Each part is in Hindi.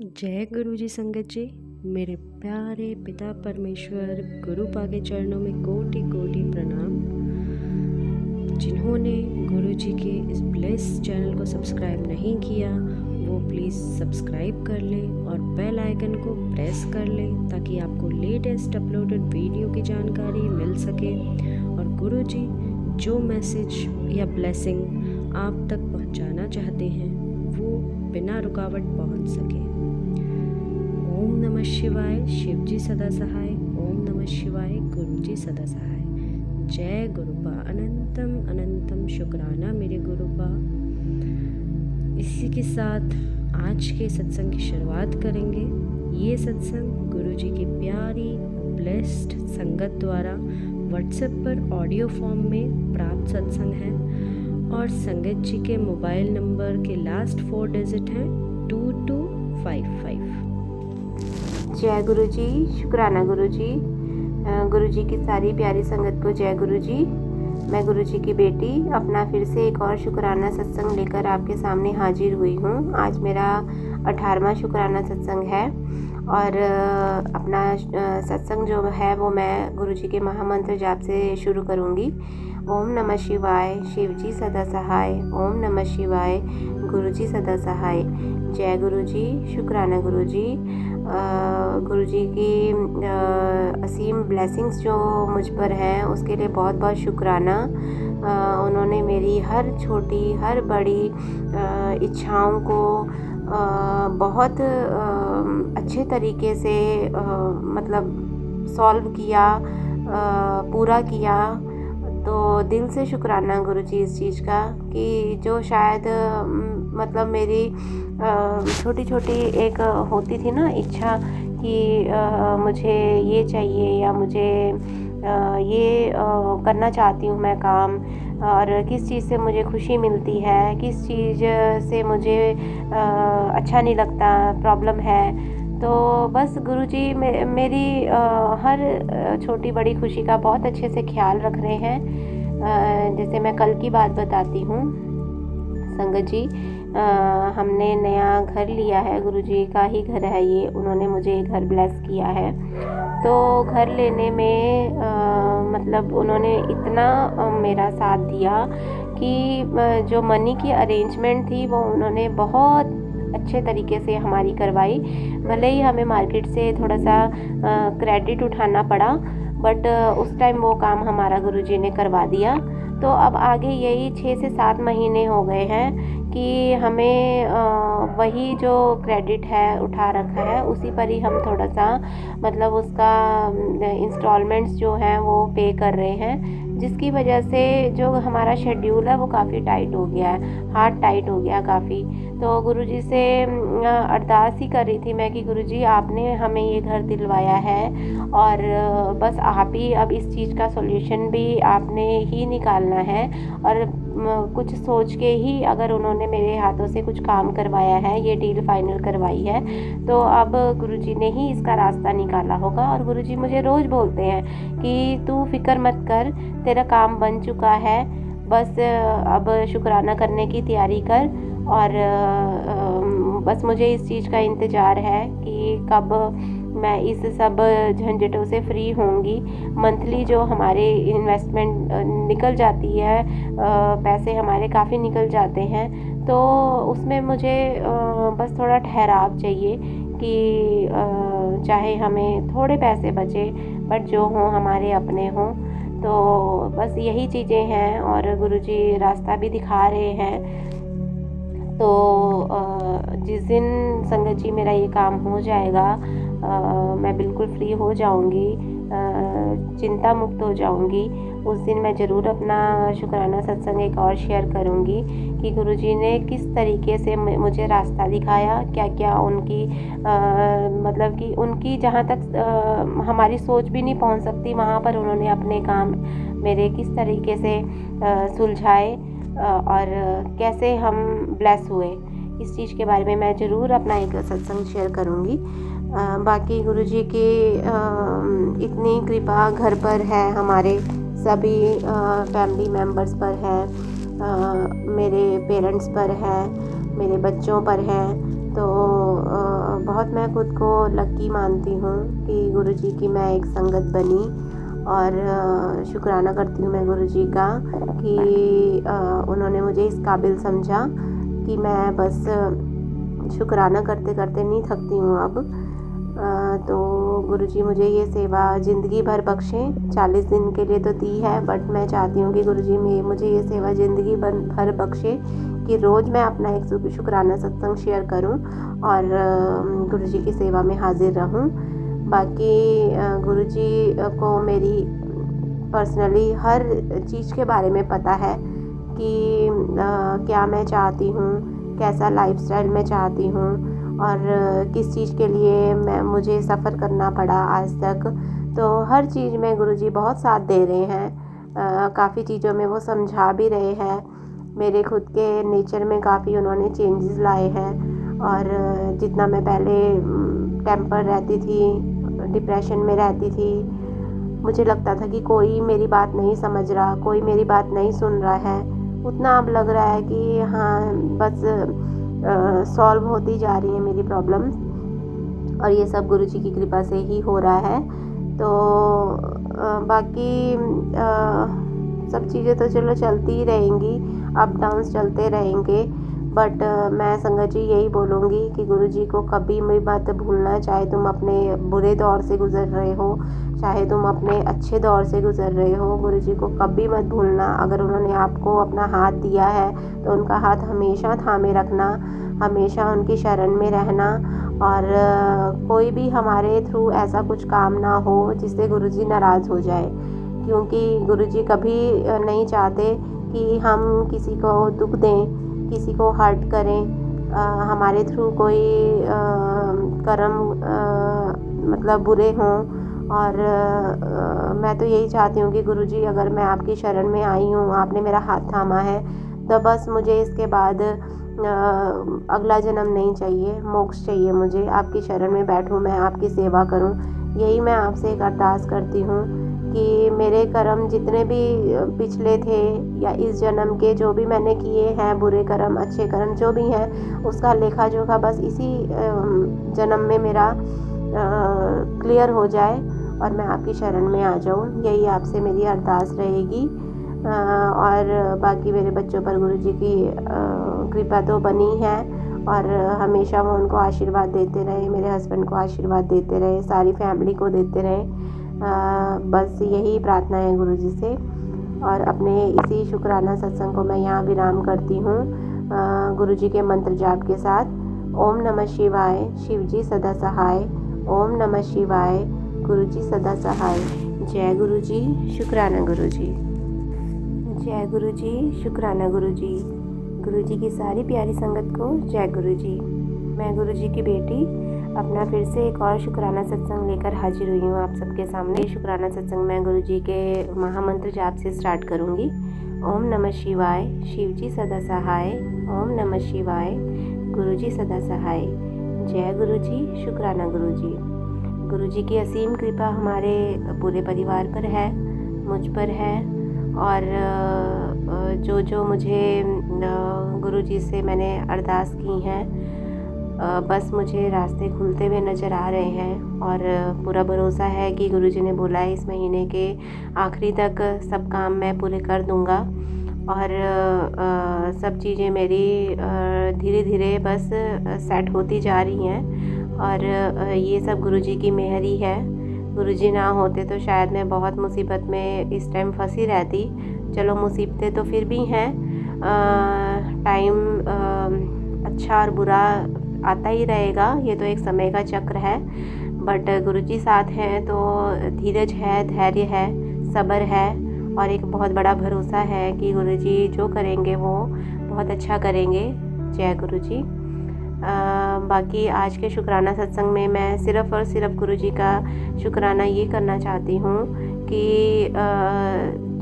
जय गुरु जी संगत जी। मेरे प्यारे पिता परमेश्वर गुरु पाके चरणों में कोटि कोटि प्रणाम। जिन्होंने गुरु जी के इस ब्लेस चैनल को सब्सक्राइब नहीं किया वो प्लीज़ सब्सक्राइब कर लें और बेल आइकन को प्रेस कर लें ताकि आपको लेटेस्ट अपलोडेड वीडियो की जानकारी मिल सके और गुरु जी जो मैसेज या ब्लेसिंग आप तक पहुंचाना चाहते हैं वो बिना रुकावट पहुंच सके। ओम नमः शिवाय, शिव जी सदा सहाय। ओम नमः शिवाय, गुरु जी सदा सहाय। जय गुरुपा, अनंतम अनंतम शुक्राना मेरे गुरुपा। इसी के साथ आज के सत्संग की शुरुआत करेंगे। ये सत्संग गुरु जी की प्यारी ब्लेस्ड संगत द्वारा व्हाट्सएप पर ऑडियो फॉर्म में प्राप्त सत्संग है और संगत जी के मोबाइल नंबर के लास्ट 4 डिजिट हैं 2255। जय गुरु जी, शुक्राना गुरु जी। गुरु जी की सारी प्यारी संगत को जय गुरु जी। मैं गुरु जी की बेटी अपना फिर से एक और शुक्राना सत्संग लेकर आपके सामने हाजिर हुई हूँ। आज मेरा 18वां शुक्राना सत्संग है और अपना सत्संग जो है वो मैं गुरु जी के महामंत्र जाप से शुरू करूँगी। ओम नमः शिवाय, शिव जी सदा सहाय। ओम नमः शिवाय, गुरु जी सदा सहाय। जय गुरु जी, शुक्राना गुरु जी। गुरु जी की असीम ब्लेसिंग्स जो मुझ पर हैं उसके लिए बहुत बहुत शुक्राना। उन्होंने मेरी हर छोटी हर बड़ी इच्छाओं को बहुत अच्छे तरीके से मतलब सॉल्व किया, पूरा किया। तो दिल से शुक्राना गुरु जी इस चीज़ का कि जो शायद मतलब मेरी छोटी छोटी एक होती थी ना इच्छा कि मुझे ये चाहिए या मुझे ये करना चाहती हूँ मैं काम, और किस चीज़ से मुझे खुशी मिलती है, किस चीज़ से मुझे अच्छा नहीं लगता, प्रॉब्लम है। तो बस गुरु जी मेरी हर छोटी बड़ी खुशी का बहुत अच्छे से ख्याल रख रहे हैं। जैसे मैं कल की बात बताती हूँ संगत जी। हमने नया घर लिया है, गुरु जी का ही घर है ये, उन्होंने मुझे घर ब्लेस किया है। तो घर लेने में मतलब उन्होंने इतना मेरा साथ दिया कि जो मनी की अरेंजमेंट थी वो उन्होंने बहुत अच्छे तरीके से हमारी करवाई। भले ही हमें मार्केट से थोड़ा सा क्रेडिट उठाना पड़ा, बट उस टाइम वो काम हमारा गुरुजी ने करवा दिया। तो अब आगे यही 6 से 7 महीने हो गए हैं कि हमें वही जो क्रेडिट है उठा रखा है उसी पर ही हम थोड़ा सा मतलब उसका इंस्टॉलमेंट्स जो हैं वो पे कर रहे हैं, जिसकी वजह से जो हमारा शेड्यूल है वो काफ़ी टाइट हो गया है, हार्ड टाइट हो गया काफ़ी। तो गुरुजी से अरदास ही कर रही थी मैं कि गुरुजी आपने हमें ये घर दिलवाया है और बस आप ही अब इस चीज़ का सॉल्यूशन भी आपने ही निकालना है। और कुछ सोच के ही अगर उन्होंने मेरे हाथों से कुछ काम करवाया है, ये डील फाइनल करवाई है, तो अब गुरुजी ने ही इसका रास्ता निकाला होगा। और गुरुजी मुझे रोज़ बोलते हैं कि तू फिक्र मत कर, तेरा काम बन चुका है, बस अब शुक्राना करने की तैयारी कर। और बस मुझे इस चीज़ का इंतज़ार है कि कब मैं इस सब झंझटों से फ्री होंगी। मंथली जो हमारे इन्वेस्टमेंट निकल जाती है, पैसे हमारे काफ़ी निकल जाते हैं, तो उसमें मुझे बस थोड़ा ठहराव चाहिए कि चाहे हमें थोड़े पैसे बचे बट जो हों हमारे अपने हों। तो बस यही चीज़ें हैं और गुरुजी रास्ता भी दिखा रहे हैं। तो जिस दिन संगत जी मेरा ये काम हो जाएगा, मैं बिल्कुल फ्री हो जाऊंगी, चिंता मुक्त हो जाऊंगी, उस दिन मैं ज़रूर अपना शुक्राना सत्संग एक और शेयर करूंगी कि गुरुजी ने किस तरीके से मुझे रास्ता दिखाया, क्या क्या उनकी मतलब कि उनकी जहाँ तक हमारी सोच भी नहीं पहुँच सकती वहाँ पर उन्होंने अपने काम मेरे किस तरीके से सुलझाए और कैसे हम ब्लेस हुए। इस चीज़ के बारे में मैं ज़रूर अपना एक सत्संग शेयर करूँगी। बाकी गुरुजी की इतनी कृपा घर पर है, हमारे सभी फैमिली मेम्बर्स पर है, मेरे पेरेंट्स पर है, मेरे बच्चों पर है। तो बहुत मैं खुद को लकी मानती हूँ कि गुरुजी की मैं एक संगत बनी। और शुक्राना करती हूँ मैं गुरुजी का कि उन्होंने मुझे इस काबिल समझा कि मैं बस शुक्राना करते करते नहीं थकती हूँ अब। तो गुरुजी मुझे ये सेवा ज़िंदगी भर बख्शें। 40 दिन के लिए तो दी है, बट मैं चाहती हूँ कि गुरुजी मुझे ये सेवा ज़िंदगी भर बख्शे कि रोज़ मैं अपना एक शुक्राना सत्संग शेयर करूँ और गुरुजी की सेवा में हाजिर रहूँ। बाकी गुरुजी को मेरी पर्सनली हर चीज़ के बारे में पता है कि क्या मैं चाहती हूँ, कैसा लाइफस्टाइल मैं चाहती हूँ और किस चीज़ के लिए मुझे सफ़र करना पड़ा आज तक। तो हर चीज़ में गुरुजी बहुत साथ दे रहे हैं। काफ़ी चीज़ों में वो समझा भी रहे हैं। मेरे खुद के नेचर में काफ़ी उन्होंने चेंजेस लाए हैं। और जितना मैं पहले टेम्पर रहती थी, डिप्रेशन में रहती थी, मुझे लगता था कि कोई मेरी बात नहीं समझ रहा, कोई मेरी बात नहीं सुन रहा है, उतना अब लग रहा है कि हाँ बस सॉल्व होती जा रही है मेरी प्रॉब्लम्स। और ये सब गुरुजी की कृपा से ही हो रहा है। तो बाकी सब चीज़ें तो चलो चलती ही रहेंगी, अप डाउन्स चलते रहेंगे। बट मैं संगत जी यही बोलूँगी कि गुरुजी को कभी भी मत भूलना। चाहे तुम अपने बुरे दौर से गुज़र रहे हो, चाहे तुम अपने अच्छे दौर से गुज़र रहे हो, गुरुजी को कभी मत भूलना। अगर उन्होंने आपको अपना हाथ दिया है तो उनका हाथ हमेशा थामे रखना, हमेशा उनकी शरण में रहना। और कोई भी हमारे थ्रू ऐसा कुछ काम ना हो जिससे गुरुजी नाराज़ हो जाए, क्योंकि गुरुजी कभी नहीं चाहते कि हम किसी को दुख दें, किसी को हर्ट करें। हमारे थ्रू कोई कर्म मतलब बुरे हों। और मैं तो यही चाहती हूँ कि गुरुजी अगर मैं आपकी शरण में आई हूँ, आपने मेरा हाथ थामा है, तो बस मुझे इसके बाद अगला जन्म नहीं चाहिए, मोक्ष चाहिए मुझे। आपकी शरण में बैठूँ, मैं आपकी सेवा करूँ, यही मैं आपसे एक अरदास करती हूँ कि मेरे कर्म जितने भी पिछले थे या इस जन्म के जो भी मैंने किए हैं, बुरे कर्म अच्छे कर्म जो भी हैं, उसका लेखा जोखा बस इसी जन्म में मेरा क्लियर हो जाए और मैं आपकी शरण में आ जाऊँ, यही आपसे मेरी अरदास रहेगी। और बाकी मेरे बच्चों पर गुरुजी की कृपा तो बनी है और हमेशा वो उनको आशीर्वाद देते रहे, मेरे हस्बैंड को आशीर्वाद देते रहे, सारी फैमिली को देते रहे। बस यही प्रार्थना है गुरुजी से। और अपने इसी शुक्राना सत्संग को मैं यहाँ विराम करती हूँ गुरुजी के मंत्र जाप के साथ। ओम नमः शिवाय, शिवजी सदा सहाय। ओम नमः शिवाय, गुरुजी सदा सहाय। जय गुरुजी, शुक्राना गुरुजी। जय गुरुजी, शुक्राना गुरुजी। गुरुजी की सारी प्यारी संगत को जय गुरुजी। मैं गुरुजी की बेटी अपना फिर से एक और शुक्राना सत्संग लेकर हाजिर हुई हूँ आप सबके सामने। शुक्राना सत्संग मैं गुरुजी के महामंत्र जाप से स्टार्ट करूँगी। ओम नमः शिवाय, शिवजी सदा सहाय। ओम नमः शिवाय, गुरुजी सदा सहाय। जय गुरुजी, शुक्राना गुरुजी। गुरुजी की असीम कृपा हमारे पूरे परिवार पर है, मुझ पर है। और जो मुझे गुरुजी से मैंने अरदास की हैं, बस मुझे रास्ते खुलते हुए नज़र आ रहे हैं। और पूरा भरोसा है कि गुरुजी ने बोला है इस महीने के आखिरी तक सब काम मैं पूरे कर दूंगा। और सब चीज़ें मेरी धीरे धीरे बस सेट होती जा रही हैं। और ये सब गुरुजी की मेहर ही है। गुरुजी ना होते तो शायद मैं बहुत मुसीबत में इस टाइम फंसी रहती। चलो मुसीबतें तो फिर भी हैं, टाइम अच्छा और बुरा आता ही रहेगा, ये तो एक समय का चक्र है। बट गुरुजी साथ हैं तो धीरज है, धैर्य है, सब्र है और एक बहुत बड़ा भरोसा है कि गुरुजी जो करेंगे वो बहुत अच्छा करेंगे। जय गुरुजी। बाकी आज के शुक्राना सत्संग में मैं सिर्फ़ और सिर्फ गुरुजी का शुक्राना ये करना चाहती हूँ कि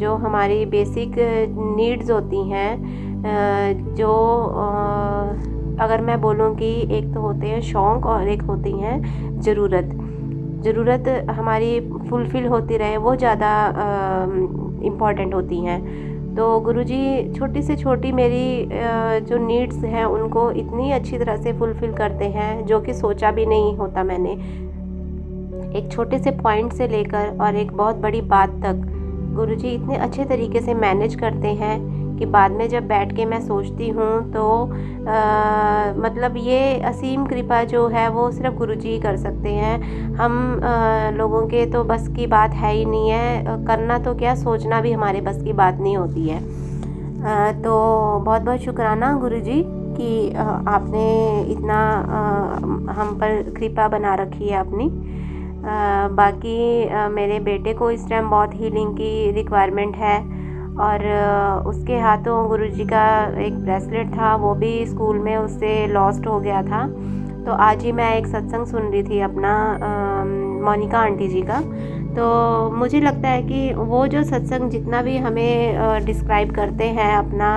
जो हमारी बेसिक नीड्स होती हैं, जो अगर मैं बोलूँ कि एक तो होते हैं शौक़ और एक होती हैं ज़रूरत हमारी फुलफ़िल होती रहे, वो ज़्यादा इम्पॉर्टेंट होती हैं। तो गुरुजी छोटी से छोटी मेरी जो नीड्स हैं उनको इतनी अच्छी तरह से फुलफ़िल करते हैं, जो कि सोचा भी नहीं होता मैंने। एक छोटे से पॉइंट से लेकर और एक बहुत बड़ी बात तक गुरुजी इतने अच्छे तरीके से मैनेज करते हैं कि बाद में जब बैठ के मैं सोचती हूँ तो मतलब ये असीम कृपा जो है वो सिर्फ गुरुजी ही कर सकते हैं। हम लोगों के तो बस की बात है ही नहीं है, करना तो क्या, सोचना भी हमारे बस की बात नहीं होती है। तो बहुत बहुत शुक्राना गुरुजी कि आपने इतना हम पर कृपा बना रखी है अपनी। बाकी मेरे बेटे को इस टाइम बहुत हीलिंग की रिक्वायरमेंट है और उसके हाथों गुरुजी का एक ब्रेसलेट था, वो भी स्कूल में उससे लॉस्ट हो गया था। तो आज ही मैं एक सत्संग सुन रही थी अपना मोनिका आंटी जी का। तो मुझे लगता है कि वो जो सत्संग जितना भी हमें डिस्क्राइब करते हैं अपना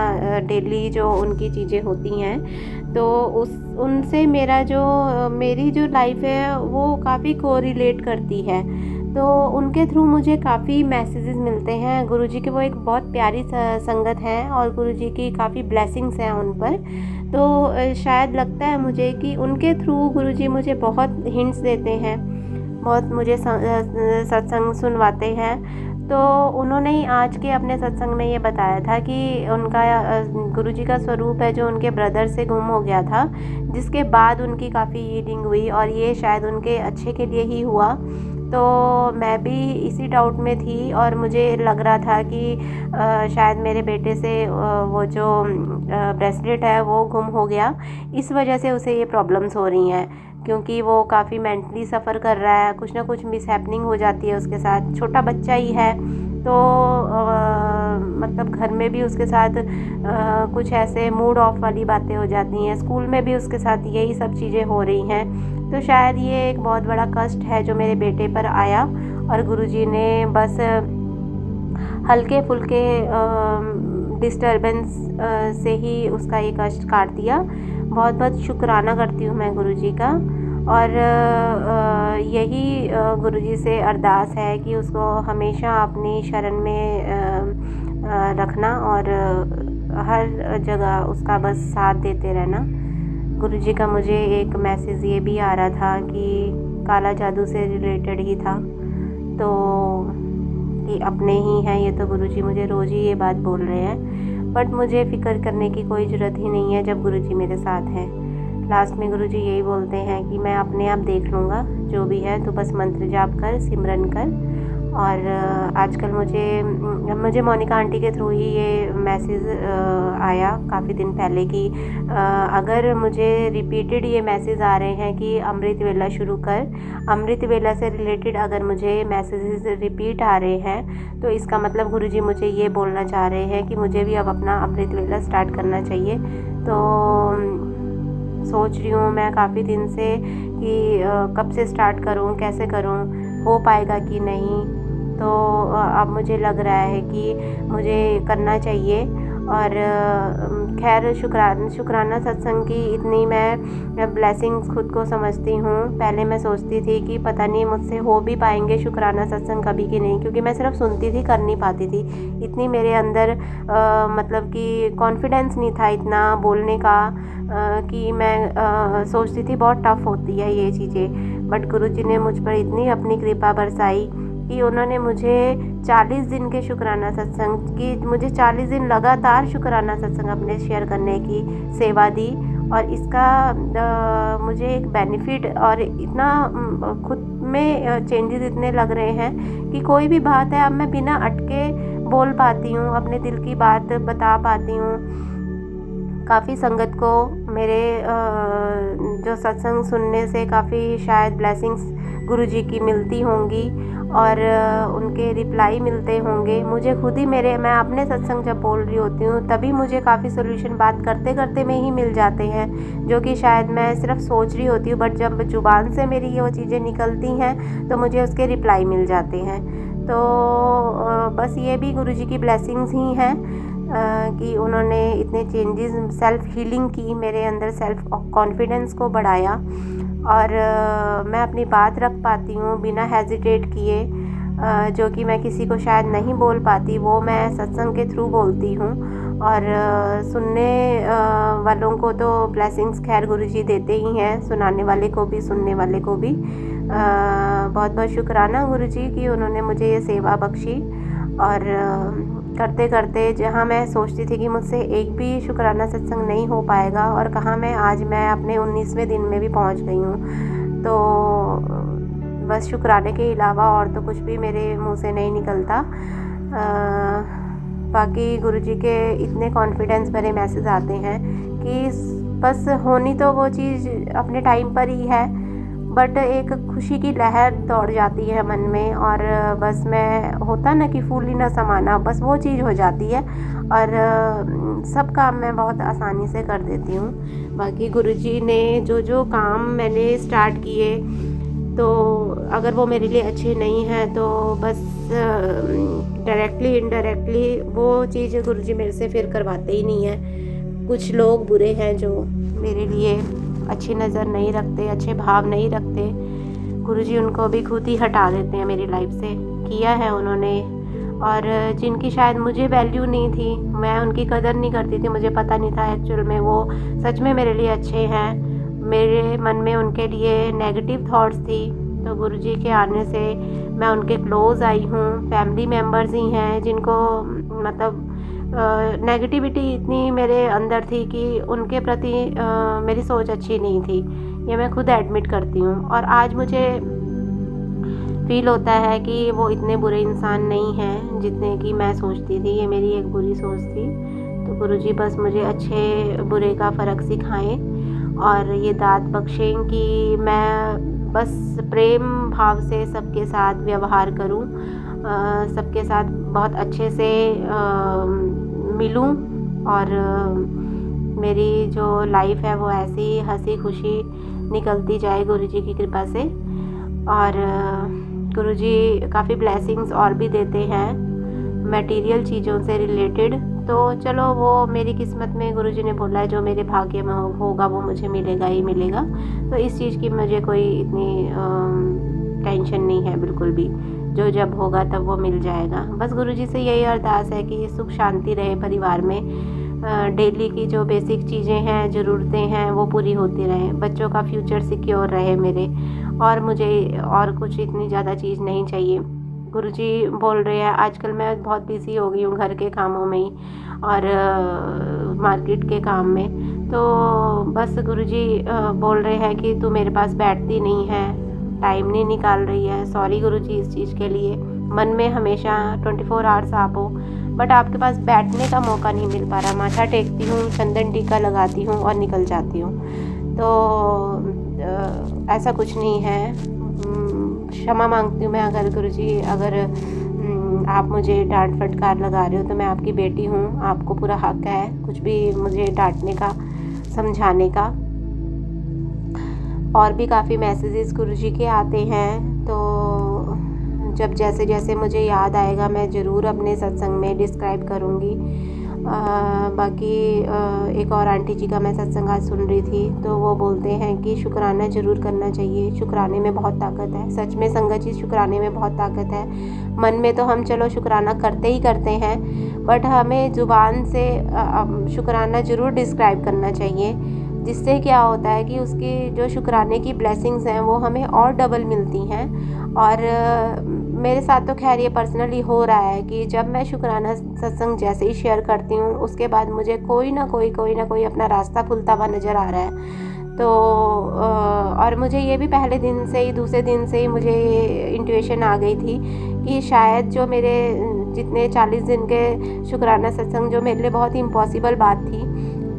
डेली जो उनकी चीज़ें होती हैं, तो उनसे मेरी जो लाइफ है वो काफ़ी कोरिलेट करती है। तो उनके थ्रू मुझे काफ़ी मैसेजेस मिलते हैं। गुरुजी की वो एक बहुत प्यारी संगत है और गुरुजी की काफ़ी ब्लेसिंग्स हैं उन पर। तो शायद लगता है मुझे कि उनके थ्रू गुरुजी मुझे बहुत हिंट्स देते हैं, बहुत मुझे सत्संग सुनवाते हैं। तो उन्होंने ही आज के अपने सत्संग में ये बताया था कि उनका गुरुजी का स्वरूप है जो उनके ब्रदर से गुम हो गया था, जिसके बाद उनकी काफ़ी हीलिंग हुई और ये शायद उनके अच्छे के लिए ही हुआ। तो मैं भी इसी डाउट में थी और मुझे लग रहा था कि शायद मेरे बेटे से वो जो ब्रेसलेट है वो गुम हो गया, इस वजह से उसे ये प्रॉब्लम्स हो रही हैं, क्योंकि वो काफ़ी मेंटली सफ़र कर रहा है, कुछ ना कुछ मिसहैपनिंग हो जाती है उसके साथ। छोटा बच्चा ही है तो मतलब घर में भी उसके साथ कुछ ऐसे मूड ऑफ वाली बातें हो जाती हैं, स्कूल में भी उसके साथ यही सब चीज़ें हो रही हैं। तो शायद ये एक बहुत बड़ा कष्ट है जो मेरे बेटे पर आया और गुरुजी ने बस हल्के फुल्के डिस्टरबेंस से ही उसका ये कष्ट काट दिया। बहुत बहुत शुक्राना करती हूँ मैं गुरुजी का और यही गुरुजी से अरदास है कि उसको हमेशा अपनी शरण में रखना और हर जगह उसका बस साथ देते रहना। गुरुजी का मुझे एक मैसेज ये भी आ रहा था कि काला जादू से रिलेटेड ही था, तो कि अपने ही हैं ये, तो गुरुजी मुझे रोज़ ही ये बात बोल रहे हैं, बट मुझे फ़िक्र करने की कोई ज़रूरत ही नहीं है जब गुरुजी मेरे साथ हैं। लास्ट में गुरुजी यही बोलते हैं कि मैं अपने आप देख लूँगा जो भी है, तो बस मंत्र जाप कर, सिमरन कर। और आजकल मुझे मोनिका आंटी के थ्रू ही ये मैसेज आया काफ़ी दिन पहले कि अगर मुझे रिपीटेड ये मैसेज आ रहे हैं कि अमृत वेला शुरू कर, अमृत वेला से रिलेटेड अगर मुझे मैसेजेस रिपीट आ रहे हैं, तो इसका मतलब गुरुजी मुझे ये बोलना चाह रहे हैं कि मुझे भी अब अपना अमृत वेला स्टार्ट करना चाहिए। तो सोच रही हूँ मैं काफ़ी दिन से कि कब से स्टार्ट करूँ, कैसे करूँ, हो पाएगा कि नहीं। तो अब मुझे लग रहा है कि मुझे करना चाहिए। और खैर शुक्राना सत्संग की इतनी मैं ब्लेसिंग्स खुद को समझती हूँ। पहले मैं सोचती थी कि पता नहीं मुझसे हो भी पाएंगे शुक्राना सत्संग कभी कि नहीं, क्योंकि मैं सिर्फ सुनती थी, कर नहीं पाती थी। इतनी मेरे अंदर मतलब कि कॉन्फिडेंस नहीं था इतना बोलने का कि मैं सोचती थी बहुत टफ़ होती है ये चीज़ें। बट गुरुजी ने मुझ पर इतनी अपनी कृपा बरसाई कि उन्होंने मुझे 40 दिन के शुक्राना सत्संग की, मुझे 40 दिन लगातार शुक्राना सत्संग अपने शेयर करने की सेवा दी। और इसका मुझे एक बेनिफिट और इतना खुद में चेंजेस इतने लग रहे हैं कि कोई भी बात है अब मैं बिना अटके बोल पाती हूँ, अपने दिल की बात बता पाती हूँ। काफ़ी संगत को मेरे जो सत्संग सुनने से काफ़ी शायद ब्लेसिंग्स गुरुजी की मिलती होंगी और उनके रिप्लाई मिलते होंगे। मुझे खुद ही मैं अपने सत्संग जब बोल रही होती हूँ तभी मुझे काफ़ी सोल्यूशन बात करते करते में ही मिल जाते हैं, जो कि शायद मैं सिर्फ सोच रही होती हूँ, बट जब ज़ुबान से मेरी ये वो चीज़ें निकलती हैं तो मुझे उसके रिप्लाई मिल जाते हैं। तो बस ये भी गुरुजी की ब्लेसिंग्स ही हैं कि उन्होंने इतने चेंजेस, सेल्फ़ हीलिंग की, मेरे अंदर सेल्फ़ कॉन्फिडेंस को बढ़ाया और मैं अपनी बात रख पाती हूँ बिना हेजिटेट किए। जो कि मैं किसी को शायद नहीं बोल पाती, वो मैं सत्संग के थ्रू बोलती हूँ। और सुनने वालों को तो ब्लेसिंग्स खैर गुरुजी देते ही हैं, सुनाने वाले को भी सुनने वाले को भी। बहुत बहुत शुक्राना गुरुजी कि उन्होंने मुझे ये सेवा बख्शी। और करते करते जहाँ मैं सोचती थी कि मुझसे एक भी शुक्राना सत्संग नहीं हो पाएगा, और कहाँ आज मैं अपने 19वें दिन में भी पहुँच गई हूँ। तो बस शुक्राने के अलावा और तो कुछ भी मेरे मुंह से नहीं निकलता। बाकी गुरुजी के इतने कॉन्फिडेंस भरे मैसेज आते हैं कि बस होनी तो वो चीज़ अपने टाइम पर ही है, बट एक खुशी की लहर दौड़ जाती है मन में, और बस मैं होता ना कि फूली ना समाना, बस वो चीज़ हो जाती है। और सब काम मैं बहुत आसानी से कर देती हूँ। बाकी गुरुजी ने जो जो काम मैंने स्टार्ट किए, तो अगर वो मेरे लिए अच्छे नहीं हैं तो बस डायरेक्टली इनडायरेक्टली वो चीज़ गुरुजी मेरे से फिर करवाते ही नहीं हैं। कुछ लोग बुरे हैं जो मेरे लिए अच्छी नज़र नहीं रखते, अच्छे भाव नहीं रखते, गुरुजी उनको भी खुद ही हटा देते हैं मेरी लाइफ से। किया है उन्होंने, और जिनकी शायद मुझे वैल्यू नहीं थी, मैं उनकी कदर नहीं करती थी, मुझे पता नहीं था एक्चुअल में वो सच में मेरे लिए अच्छे हैं। मेरे मन में उनके लिए नेगेटिव थॉट्स थी, तो गुरुजी के आने से मैं उनके क्लोज़ आई हूँ। फैमिली मेम्बर्स ही हैं जिनको मतलब नेगेटिविटी इतनी मेरे अंदर थी कि उनके प्रति मेरी सोच अच्छी नहीं थी, ये मैं खुद एडमिट करती हूँ। और आज मुझे फील होता है कि वो इतने बुरे इंसान नहीं हैं जितने कि मैं सोचती थी, ये मेरी एक बुरी सोच थी। तो गुरुजी बस मुझे अच्छे बुरे का फ़र्क सिखाएं और ये दात बख्शें कि मैं बस प्रेम भाव से सबके साथ व्यवहार करूं, सबके साथ बहुत अच्छे से मिलूं, और मेरी जो लाइफ है वो ऐसी हंसी खुशी निकलती जाए गुरुजी की कृपा से। और गुरुजी काफ़ी ब्लेसिंग्स और भी देते हैं मटेरियल चीज़ों से रिलेटेड, तो चलो वो मेरी किस्मत में गुरुजी ने बोला है, जो मेरे भाग्य में होगा वो मुझे मिलेगा ही मिलेगा। तो इस चीज़ की मुझे कोई इतनी टेंशन नहीं है बिल्कुल भी, जो जब होगा तब वो मिल जाएगा। बस गुरुजी से यही अरदास है कि सुख शांति रहे परिवार में, डेली की जो बेसिक चीज़ें हैं, ज़रूरतें हैं, वो पूरी होती रहें, बच्चों का फ्यूचर सिक्योर रहे मेरे, और मुझे और कुछ इतनी ज़्यादा चीज़ नहीं चाहिए। गुरुजी बोल रहे हैं, आजकल मैं बहुत बिज़ी हो गई हूँ घर के कामों में ही और मार्केट के काम में, तो बस गुरुजी बोल रहे हैं कि तू मेरे पास बैठती नहीं है, टाइम नहीं निकाल रही है। सॉरी गुरुजी इस चीज़ के लिए, मन में हमेशा 24 आवर्स आप हो, बट आपके पास बैठने का मौका नहीं मिल पा रहा। माथा टेकती हूँ, चंदन टीका लगाती हूँ और निकल जाती हूँ। तो ऐसा कुछ नहीं है, क्षमा मांगती हूँ मैं अगर गुरुजी, अगर आप मुझे डांट फटकार लगा रहे हो, तो मैं आपकी बेटी हूँ, आपको पूरा हक है कुछ भी मुझे डांटने का, समझाने का। और भी काफ़ी मैसेजेस गुरुजी के आते हैं, तो जब जैसे जैसे मुझे याद आएगा मैं ज़रूर अपने सत्संग में डिस्क्राइब करूँगी। बाकी एक और आंटी जी का मैं सत्संग आज सुन रही थी, तो वो बोलते हैं कि शुक्राना ज़रूर करना चाहिए, शुक्राने में बहुत ताकत है। सच में संगत जी, शुक्राने में बहुत ताकत है। मन में तो हम चलो शुक्राना करते ही करते हैं, बट हमें ज़ुबान से शुक्राना ज़रूर डिस्क्राइब करना चाहिए, जिससे क्या होता है कि उसकी जो शुक्राने की ब्लेसिंग्स हैं वो हमें और डबल मिलती हैं। और मेरे साथ तो खैर ये पर्सनली हो रहा है कि जब मैं शुक्राना सत्संग जैसे ही शेयर करती हूँ, उसके बाद मुझे कोई ना कोई अपना रास्ता खुलता हुआ नज़र आ रहा है। तो और मुझे ये भी पहले दिन से ही, दूसरे दिन से ही मुझे इंट्यूशन आ गई थी कि शायद जो मेरे जितने 40 दिन के शुक्राना सत्संग, जो मेरे लिए बहुत ही इम्पॉसिबल बात थी,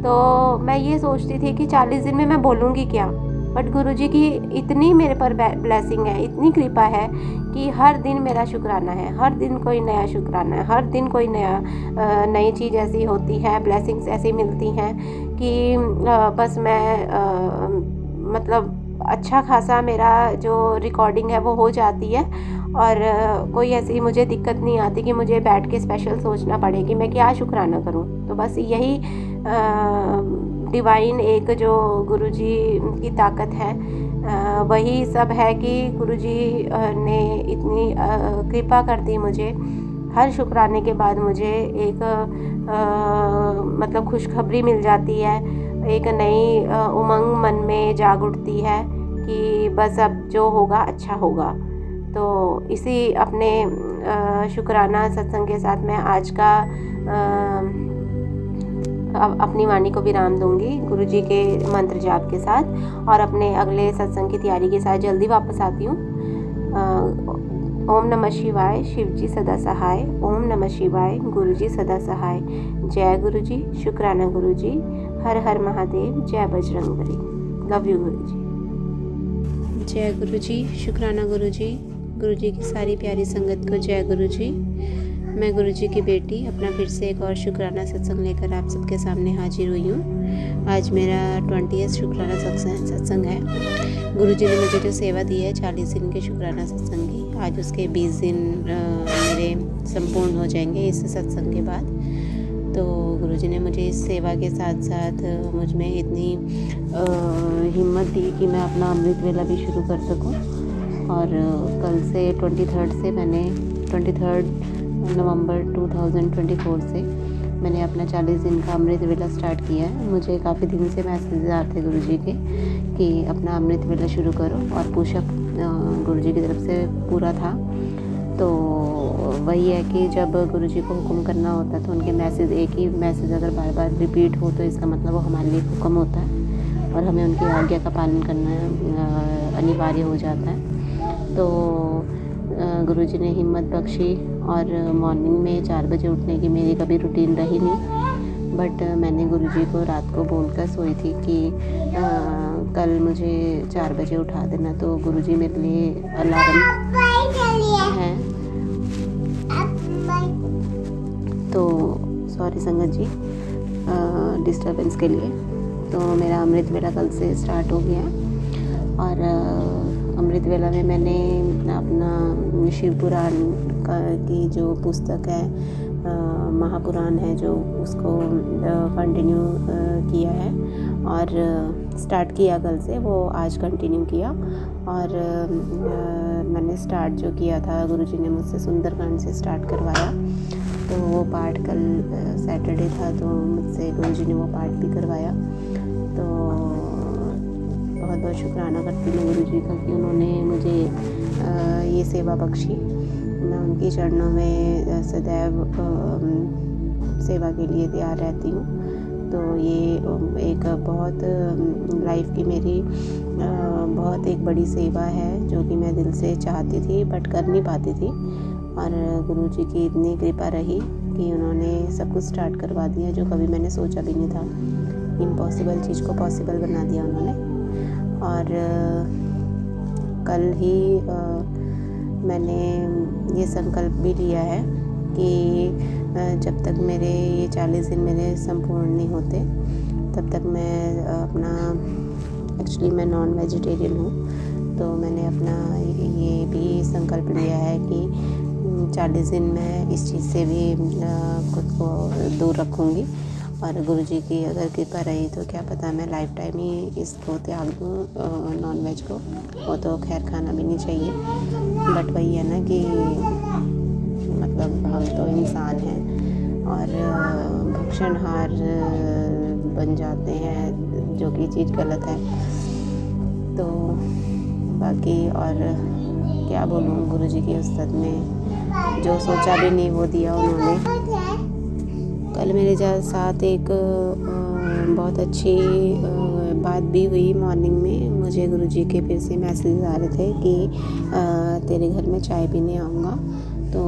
तो मैं ये सोचती थी कि 40 दिन में मैं बोलूँगी क्या, बट गुरुजी की इतनी मेरे पर ब्लेसिंग है, इतनी कृपा है कि हर दिन मेरा शुक्राना है, हर दिन कोई नया शुक्राना है, हर दिन कोई नई चीज़ ऐसी होती है, ब्लेसिंग्स ऐसी मिलती हैं कि बस मैं मतलब अच्छा खासा मेरा जो रिकॉर्डिंग है वो हो जाती है, और कोई ऐसी मुझे दिक्कत नहीं आती कि मुझे बैठ के स्पेशल सोचना पड़े कि मैं क्या शुक्राना करूं। तो बस यही डिवाइन एक जो गुरुजी की ताकत है, वही सब है कि गुरुजी ने इतनी कृपा कर दी मुझे। हर शुक्राने के बाद मुझे एक मतलब खुशखबरी मिल जाती है, एक नई उमंग मन में जाग उठती है कि बस अब जो होगा अच्छा होगा। तो इसी अपने शुक्राना सत्संग के साथ मैं आज का अपनी वाणी को विराम दूंगी गुरुजी के मंत्र जाप के साथ, और अपने अगले सत्संग की तैयारी के साथ जल्दी वापस आती हूँ। ओम नमः शिवाय, शिवजी सदा सहाय। ओम नमः शिवाय, गुरुजी सदा सहाय। जय गुरुजी, शुक्राना गुरुजी, हर हर महादेव, जय बजरंगबली। लव यू गुरुजी। जय गुरुजी, शुक्राना गुरुजी, गुरुजी की सारी प्यारी संगत को जय गुरुजी। मैं गुरुजी की बेटी अपना फिर से एक और शुक्राना सत्संग लेकर आप सबके सामने हाजिर हुई हूँ। आज मेरा 20th शुक्राना सत्संग है। गुरुजी ने मुझे जो सेवा दी है 40 दिन के शुक्राना सत्संग की, आज उसके 20 दिन मेरे संपूर्ण हो जाएंगे इस सत्संग के बाद। तो गुरुजी ने मुझे इस सेवा के साथ साथ मुझ में इतनी हिम्मत दी कि मैं अपना अमृत वेला भी शुरू कर सकूं। और कल से 23 नवंबर 2024 से मैंने अपना 40 दिन का अमृत वेला स्टार्ट किया है। मुझे काफ़ी दिन से मैसेज आते गुरुजी के कि अपना अमृत वेला शुरू करो, और पुशअप गुरुजी की तरफ से पूरा था। तो वही है कि जब गुरुजी को हुक्म करना होता है तो उनके मैसेज, एक ही मैसेज अगर बार बार रिपीट हो तो इसका मतलब वो हमारे लिए हुक्म होता है और हमें उनकी आज्ञा का पालन करना अनिवार्य हो जाता है। तो गुरुजी ने हिम्मत बख्शी, और मॉर्निंग में 4 बजे उठने की मेरी कभी रूटीन रही नहीं, बट मैंने गुरुजी को रात को बोलकर सोई थी कि कल मुझे 4 बजे उठा देना। तो गुरुजी मेरे लिए अलार्म है। तो सॉरी संगत जी डिस्टर्बेंस के लिए। तो मेरा अमृत वेला कल से स्टार्ट हो गया, और अमृत वेला में मैंने अपना शिव पुराण की जो पुस्तक है, महापुराण है, जो उसको कंटिन्यू किया है और स्टार्ट किया कल से, वो आज कंटिन्यू किया। और मैंने स्टार्ट जो किया था, गुरुजी ने मुझसे सुंदरकांड से स्टार्ट करवाया। तो वो पाठ कल सैटरडे था, तो मुझसे गुरुजी ने वो पाठ भी करवाया। तो बहुत बहुत शुक्राना करती हूँ गुरुजी का कि उन्होंने मुझे ये सेवा बख्शी। मैं उनके चरणों में सदैव सेवा के लिए तैयार रहती हूँ। तो ये एक बहुत लाइफ की मेरी बहुत एक बड़ी सेवा है, जो कि मैं दिल से चाहती थी बट कर नहीं पाती थी। और गुरुजी की इतनी कृपा रही कि उन्होंने सब कुछ स्टार्ट करवा दिया, जो कभी मैंने सोचा भी नहीं था। इम्पॉसिबल चीज़ को पॉसिबल बना दिया उन्होंने। और कल ही मैंने ये संकल्प भी लिया है कि जब तक मेरे ये 40 दिन मेरे संपूर्ण नहीं होते, तब तक मैं अपना, एक्चुअली मैं नॉन वेजिटेरियन हूँ, तो मैंने अपना ये भी संकल्प लिया है कि 40 दिन मैं इस चीज़ से भी खुद को दूर रखूँगी। और गुरुजी की अगर कृपा रही तो क्या पता मैं लाइफ टाइम ही इसको त्याग दूँ, नॉन वेज को। वो तो खैर खाना भी नहीं चाहिए, बट वही है ना कि मतलब हम तो इंसान हैं और भक्षणहार बन जाते हैं, जो कि चीज़ गलत है। तो बाकी और क्या बोलूँ, गुरुजी की उस्ताद में जो सोचा भी नहीं वो दिया उन्होंने। कल मेरे साथ एक बहुत अच्छी बात भी हुई मॉर्निंग में। मुझे गुरुजी के फिर से मैसेज आ रहे थे कि तेरे घर में चाय पीने आऊँगा। तो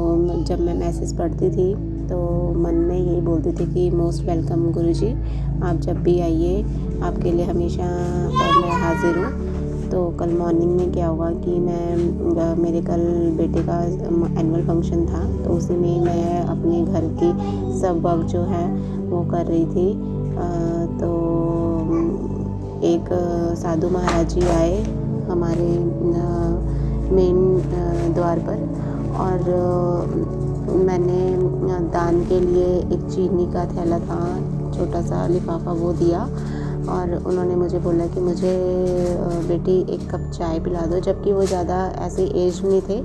जब मैं मैसेज पढ़ती थी तो मन में यही बोलती थी कि मोस्ट वेलकम गुरुजी, आप जब भी आइए, आपके लिए हमेशा मैं हाज़िर हूँ। तो कल मॉर्निंग में क्या हुआ कि मेरे कल बेटे का एनुअल फंक्शन था, तो उसी में मैं अपने घर की सब वर्क जो है वो कर रही थी। तो एक साधु महाराज जी आए हमारे मेन द्वार पर, और मैंने दान के लिए एक चीनी का थैला था, छोटा सा लिफाफा, वो दिया। और उन्होंने मुझे बोला कि मुझे बेटी एक कप चाय पिला दो, जबकि वो ज़्यादा ऐसे एज नहीं थे,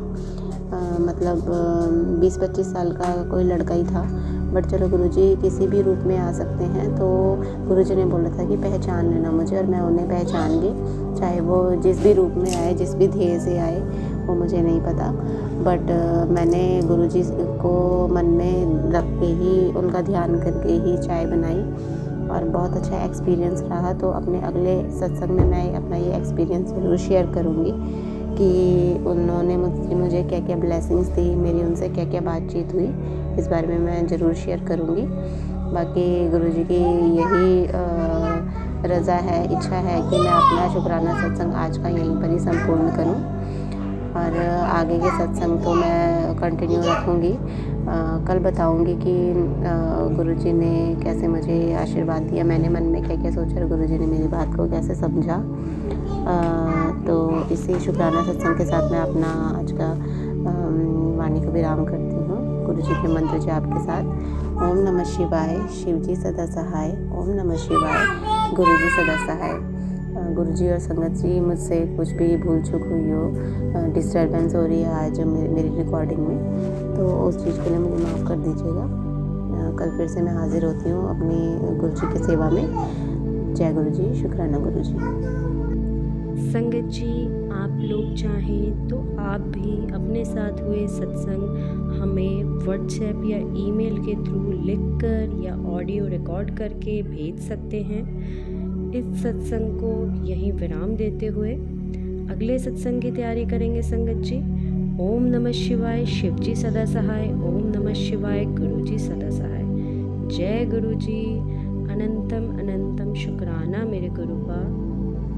मतलब 20-25 साल का कोई लड़का ही था। बट चलो गुरुजी किसी भी रूप में आ सकते हैं, तो गुरुजी ने बोला था कि पहचान लेना मुझे, और मैं उन्हें पहचान गई, चाहे वो जिस भी रूप में आए, जिस भी ध्येय से आए, वो मुझे नहीं पता। बट मैंने गुरुजी को मन में रख के ही, उनका ध्यान करके ही चाय बनाई, और बहुत अच्छा एक्सपीरियंस रहा। तो अपने अगले सत्संग में मैं अपना ये एक्सपीरियंस ज़रूर शेयर करूँगी कि उन्होंने मुझे क्या क्या ब्लेसिंग्स दी, मेरी उनसे क्या क्या बातचीत हुई, इस बारे में मैं ज़रूर शेयर करूँगी। बाकी गुरुजी की यही रज़ा है, इच्छा है कि मैं अपना शुक्राना सत्संग आज का यहीं पर ही संपूर्ण करूँ, और आगे के सत्संग तो मैं कंटिन्यू रखूँगी। कल बताऊँगी कि गुरुजी ने कैसे मुझे आशीर्वाद दिया, मैंने मन में क्या क्या सोचा और गुरुजी ने मेरी बात को कैसे समझा। तो इसी शुक्राना सत्संग के साथ मैं अपना आज का वाणी को विराम करती हूँ, गुरुजी के मंत्र जाप के साथ। ओम नमः शिवाय, शिवजी सदा सहाय। ओम नमः शिवाय, गुरुजी सदा सहाय। गुरुजी और संगत जी, मुझसे कुछ भी भूल चूक हुई हो, डिस्टर्बेंस हो रही है आज मेरी रिकॉर्डिंग में, तो उस चीज़ के लिए मुझे माफ़ कर दीजिएगा। कल फिर से मैं हाज़िर होती हूँ अपनी गुरुजी की सेवा में। जय गुरुजी, शुक्राना गुरुजी। संगत जी, आप लोग चाहें तो आप भी अपने साथ हुए सत्संग हमें व्हाट्सएप या ईमेल के थ्रू लिखकर या ऑडियो रिकॉर्ड करके भेज सकते हैं। इस सत्संग को यहीं विराम देते हुए अगले सत्संग की तैयारी करेंगे संगत जी। ओम नमः शिवाय, शिवजी सदा सहाय। ओम नमः शिवाय, गुरुजी सदा सहाय। जय गुरुजी। अनंतम अनंतम शुक्राना मेरे गुरुपा।